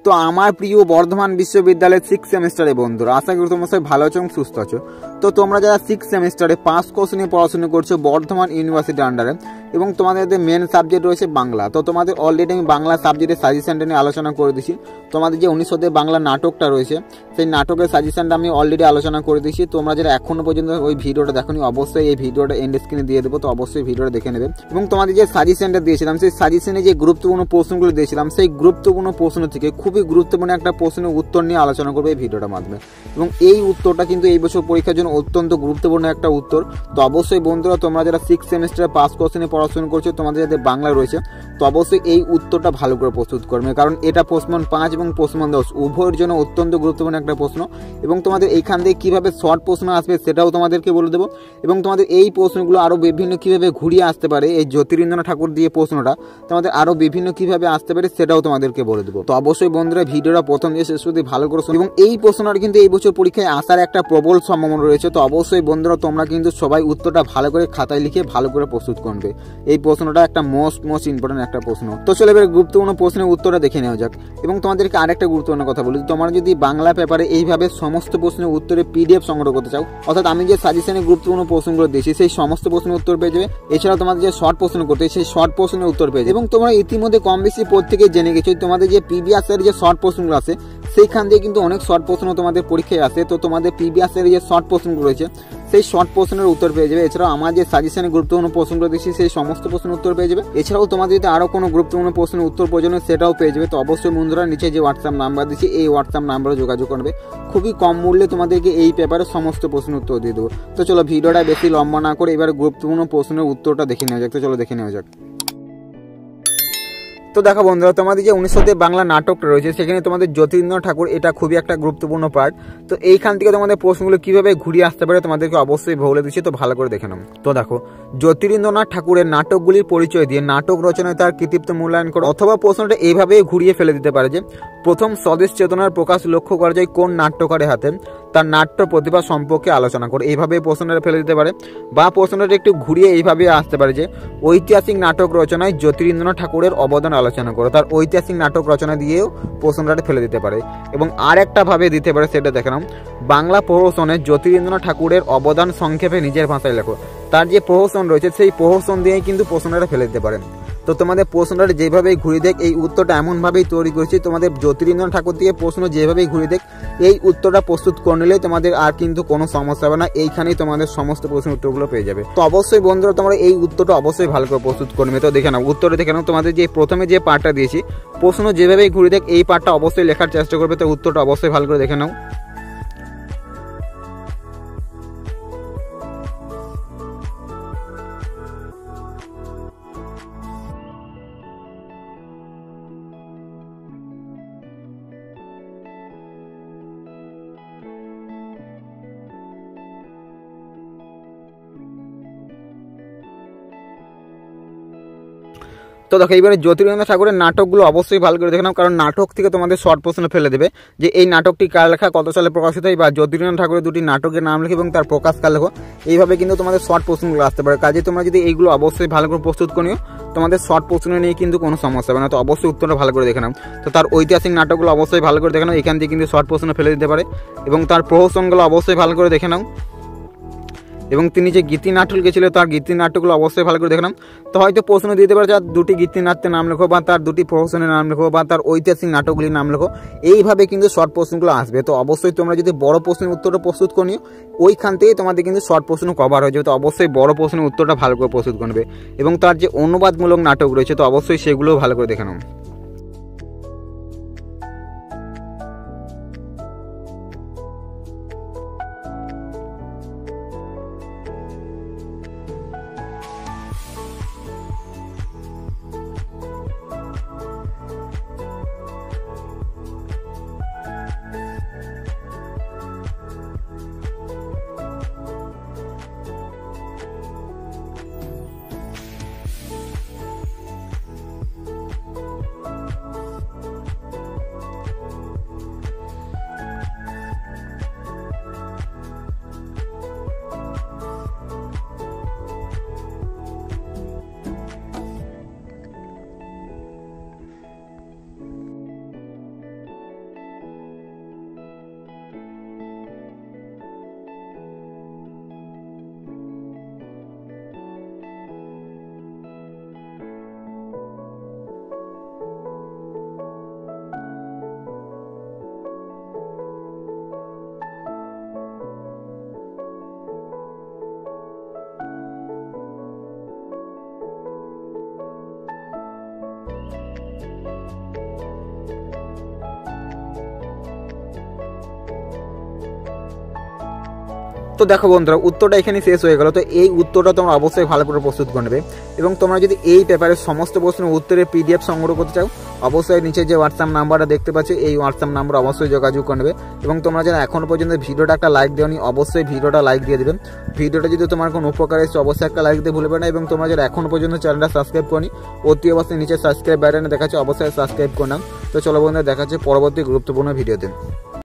তো আমার প্রিয় বর্ধমান বিশ্ববিদ্যালয়ের 6 সেমিস্টারে বন্ধুরা, আশা করি তোমরা সবাই ভালো আছো এবং সুস্থ আছো। তো তোমরা যারা 6 সেমিস্টারে 5 কোর্স নিয়ে পড়াশোনা করছো বর্ধমান ইউনিভার্সিটির আন্ডারে, এবং তোমাদের মেন সাবজেক্ট রয়েছে বাংলা, তো তোমাদের অলরেডি আমি বাংলা সাবজেক্টের সাজেশনটা নিয়ে আলোচনা করে দিয়েছি। তোমাদের যে 1900 বাংলা নাটকটা রয়েছে সেই নাটকের সাজেশনটা আমি অলরেডি আলোচনা করে দিয়েছি। তোমরা যারা এখনো পর্যন্ত ওই ভিডিওটা দেখোনি, অবশ্যই এই ভিডিওটা এন্ড স্ক্রিনে দিয়ে দেবো, তো অবশ্যই ভিডিওটা দেখে নেবে। এবং তোমাদের যে সাজেশনটা দিয়েছিলাম সেই সাজেশনে যে গুরুত্বপূর্ণ প্রশ্নগুলো দিয়েছিলাম সেই গুরুত্বপূর্ণ প্রশ্ন থেকে খুবই গুরুত্বপূর্ণ একটা প্রশ্নের উত্তর নিয়ে আলোচনা করবে এই ভিডিওটার মাধ্যমে। এবং এই উত্তরটা কিন্তু এই বছর পরীক্ষার জন্য অত্যন্ত গুরুত্বপূর্ণ একটা উত্তর। তো অবশ্যই বন্ধুরা, তোমরা যারা 6 সেমিস্টারে 5 কোর্স নিয়ে পড়াশোনা করছো, তোমাদের যাদের বাংলা রয়েছে, তো অবশ্যই এই উত্তরটা ভালো করে প্রস্তুত করবে, কারণ এটা প্রশ্নমান 5 এবং প্রশ্নমান 10 উভয়ের জন্য অত্যন্ত গুরুত্বপূর্ণ একটা প্রশ্ন। এবং তোমাদের এইখান থেকে কীভাবে শর্ট প্রশ্ন আসবে সেটাও তোমাদেরকে বলে দেবো। এবং তোমাদের এই প্রশ্নগুলো আরও বিভিন্ন কীভাবে ঘুরিয়ে আসতে পারে, এই জ্যোতিরিন্দ্রনাথ ঠাকুর দিয়ে প্রশ্নটা তোমাদের আরও বিভিন্ন কীভাবে আসতে পারে সেটাও তোমাদেরকে বলে দেবো। তো অবশ্যই বন্ধুরা ভিডিওটা প্রথম দিয়ে শেষ অবধি ভালো করে শুনুন। এবং এই প্রশ্নটা কিন্তু এই বছর পরীক্ষায় আসার একটা প্রবল সম্ভাবনা রয়েছে। তো অবশ্যই বন্ধুরা তোমরা কিন্তু সবাই উত্তরটা ভালো করে খাতায় লিখে ভালো করে প্রস্তুত করবে। এই প্রশ্নটা একটা মোস্ট ইম্পর্টেন্ট একটা প্রশ্ন। তো চলে এবার গুরুত্বপূর্ণ প্রশ্নের উত্তরটা দেখে নেওয়া যাক। এবং তোমাদেরকে আরেকটা গুরুত্বপূর্ণ কথা বলি, তোমরা যদি বাংলা পেপারে এইভাবে সমস্ত প্রশ্নের উত্তরে PDF সংগ্রহ করতে চাও, অর্থাৎ আমি যে সাজেশনে গুরুত্বপূর্ণ প্রশ্নগুলো দিয়েছি সেই সমস্ত প্রশ্নের উত্তর পেয়ে যাবে। এছাড়াও তোমাদের যে শর্ট প্রশ্ন করতে সেই শর্ট প্রশ্নের উত্তর পেয়ে যাবে। এবং তোমরা ইতিমধ্যে কম বেশি প্রত্যেকে জেনে গেছো তোমাদের যে প্রিভিয়াস এর যে শর্ট প্রশ্নগুলো আছে সেইখান দিয়ে কিন্তু অনেক শর্ট প্রশ্ন তোমাদের পরীক্ষায় আসে। তো তোমাদের প্রিভিয়াস এর যে শর্ট প্রশ্নগুলো রয়েছে সেই শর্ট প্রশ্নের উত্তর পেয়ে যাবে। এছাড়াও আমার যে সাজেশনে গুরুত্বপূর্ণ প্রশ্নগুলো দিচ্ছি সেই সমস্ত প্রশ্নের উত্তর পেয়ে যাবে। এছাড়াও তোমাদের যদি আরও কোনো গুরুত্বপূর্ণ প্রশ্নের উত্তর প্রয়োজন সেটাও পেয়ে যাবে। তো অবশ্যই বন্ধুরা নিচে যে হোয়াটসঅ্যাপ নাম্বার দিচ্ছি এই হোয়াটসঅ্যাপ নাম্বারে যোগাযোগ করবে। খুবই কম মূল্যে তোমাদেরকে এই পেপারে সমস্ত প্রশ্নের উত্তর দিয়ে দেবো। তো চলো ভিডিওটা বেশি লম্বা না করে এবার গুরুত্বপূর্ণ প্রশ্নের উত্তরটা দেখে নেওয়া যাক। তো চলো দেখে নেওয়া যাক। তো দেখো বন্ধুরা, তোমাদের যে 1900 বাংলা নাটকটা রয়েছে সেখানে তোমাদের জ্যোতিরিন্দ্রনাথ ঠাকুর এটা খুবই একটা গুরুত্বপূর্ণ পার্ট। তো এইখান থেকে তোমাদের প্রশ্নগুলো কিভাবে ঘুরিয়ে আসতে পারে তোমাদেরকে অবশ্যই বলে দিচ্ছি, তো ভালো করে দেখে নাও। তো দেখো, জ্যোতিরিন্দ্রনাথ ঠাকুরের নাটকগুলির পরিচয় দিয়ে নাটক রচনায় তার কৃতিত্ব মূল্যায়ন করো। অথবা প্রশ্নটা এইভাবেই ঘুরিয়ে ফেলে দিতে পারে যে প্রথম স্বদেশ চেতনার প্রকাশ লক্ষ্য করা যায় কোন নাট্যকারের হাতে, তার নাট্য প্রতিভা সম্পর্কে আলোচনা করে। এইভাবে প্রশ্নটা ফেলে দিতে পারে। বা প্রশ্নটা একটু ঘুরিয়ে এইভাবে আসতে পারে যে ঐতিহাসিক নাটক রচনায় জ্যোতিরিন্দ্রনাথ ঠাকুরের অবদান আলোচনা করো। তার ঐতিহাসিক নাটক রচনা দিয়েও প্রশ্নটা ফেলে দিতে পারে। এবং আর একটা ভাবে দিতে পারে, সেটা দেখলাম বাংলা প্রহসনে জ্যোতিরিন্দ্রনাথ ঠাকুরের অবদান সংক্ষেপে নিজের ভাষায় লেখো। তার যে প্রহসন রয়েছে সেই প্রহসন দিয়েই কিন্তু প্রশ্নটা ফেলে দিতে পারে। তো তোমাদের প্রশ্নটা যেভাবেই ঘুরিয়ে দেখ এই উত্তরটা এমনভাবেই তৈরি করেছি, তোমাদের জ্যোতিরিন্দ্রনাথ ঠাকুর দিয়ে প্রশ্ন যেভাবেই ঘুরিয়ে দেখ এই উত্তরটা প্রস্তুত করে নিলে তোমাদের আর কিন্তু কোনো সমস্যা হবে না। এইখানেই তোমাদের সমস্ত প্রশ্নের উত্তরগুলো পেয়ে যাবে। তো অবশ্যই বন্ধুরা তোমরা এই উত্তরটা অবশ্যই ভালো করে প্রস্তুত করবে। তো দেখে নাও উত্তরে, দেখে নাও তোমাদের যে প্রথমে যে পার্টটা দিয়েছি প্রশ্ন যেভাবেই ঘুরিয়ে দেখ এই পার্টটা অবশ্যই লেখার চেষ্টা করবে। তো উত্তরটা অবশ্যই ভালো করে দেখে নাও। তো দেখো এইবারে জ্যোতিরিন্দ্রনাথ ঠাকুরের নাটকগুলো অবশ্যই ভালো করে দেখে নাও, কারণ নাটক থেকে তোমাদের শর্ট প্রশ্ন ফেলে দেবে যে এই নাটকটি কার লেখা, কত সালে প্রকাশিত হয়, বা জ্যোতিরিন্দ্রনাথ ঠাকুরের দুটি নাটকের নাম লেখো এবং তার প্রকাশ কাল লেখো। এইভাবে কিন্তু তোমাদের শর্ট প্রশ্নগুলো আসতে পারে। কাজে তোমরা যদি এইগুলো অবশ্যই ভালো করে প্রস্তুত করে নিও তোমাদের শর্ট প্রশ্ন নিয়ে কিন্তু কোনো সমস্যা হবে না। তো অবশ্যই উত্তরটা ভালো করে দেখে নাও। তো তার ঐতিহাসিক নাটকগুলো অবশ্যই ভালো করে দেখে নাও, এখান থেকে কিন্তু শর্ট প্রশ্ন ফেলে দিতে পারে। এবং তার প্রহসনগুলো অবশ্যই ভালো করে দেখে নাও। এবং তিনি যে গীতি নাটক গেছিল তার গীতি নাটকগুলো অবশ্যই ভালো করে দেখলাম। তো হয়তো প্রশ্ন দিতে পারে যার দুটি গীতি নাট্যের নাম লেখো, বা তার দুটি প্রহসনের নাম লেখো, বা তার ঐতিহাসিক নাটকগুলির নাম লেখো। এইভাবে কিন্তু শর্ট প্রশ্নগুলো আসবে। তো অবশ্যই তোমরা যদি বড় প্রশ্নের উত্তরটা প্রস্তুত করে নিও ওইখান থেকেই তোমাদের কিন্তু শর্ট প্রশ্ন কভার হয়ে যাবে। তো অবশ্যই বড় প্রশ্নের উত্তরটা ভালো করে প্রস্তুত করবে। এবং তার যে অনুবাদমূলক নাটক রয়েছে তো অবশ্যই সেগুলোও ভালো করে দেখে নাও। তো দেখো বন্ধুরা, উত্তরটা এখানে শেষ হয়ে গেল। তো এই উত্তরটা তোমরা অবশ্যই ভালো করে প্রস্তুত করে নেবে এবং তোমরা যদি এই পেপারের সমস্ত প্রশ্নের উত্তরের PDF সংগ্রহ করতে চাও, অবশ্যই নিচে যে হোয়াটসঅ্যাপ নাম্বারটা দেখতে পাচ্ছ এই হোয়াটসঅ্যাপ নাম্বার অবশ্যই যোগাযোগ করে নেবে। এবং তোমরা যারা এখনো পর্যন্ত ভিডিওটা একটা লাইক দেওনি, অবশ্যই ভিডিওটা লাইক দিয়ে দেবে। ভিডিওটা যদি তোমার কোনো উপকার এসে অবশ্যই একটা লাইক দিয়ে ভুলবে না। এবং তোমরা যারা এখনো পর্যন্ত চ্যানেলটা সাবস্ক্রাইব করনি, অতি অবশ্যই নিচে সাবস্ক্রাইব বাটনে দেখাচ্ছে, অবশ্যই সাবস্ক্রাইব করে নাও। তো চলো বন্ধুরা, দেখাচ্ছে পরবর্তী গুরুত্বপূর্ণ ভিডিওতে।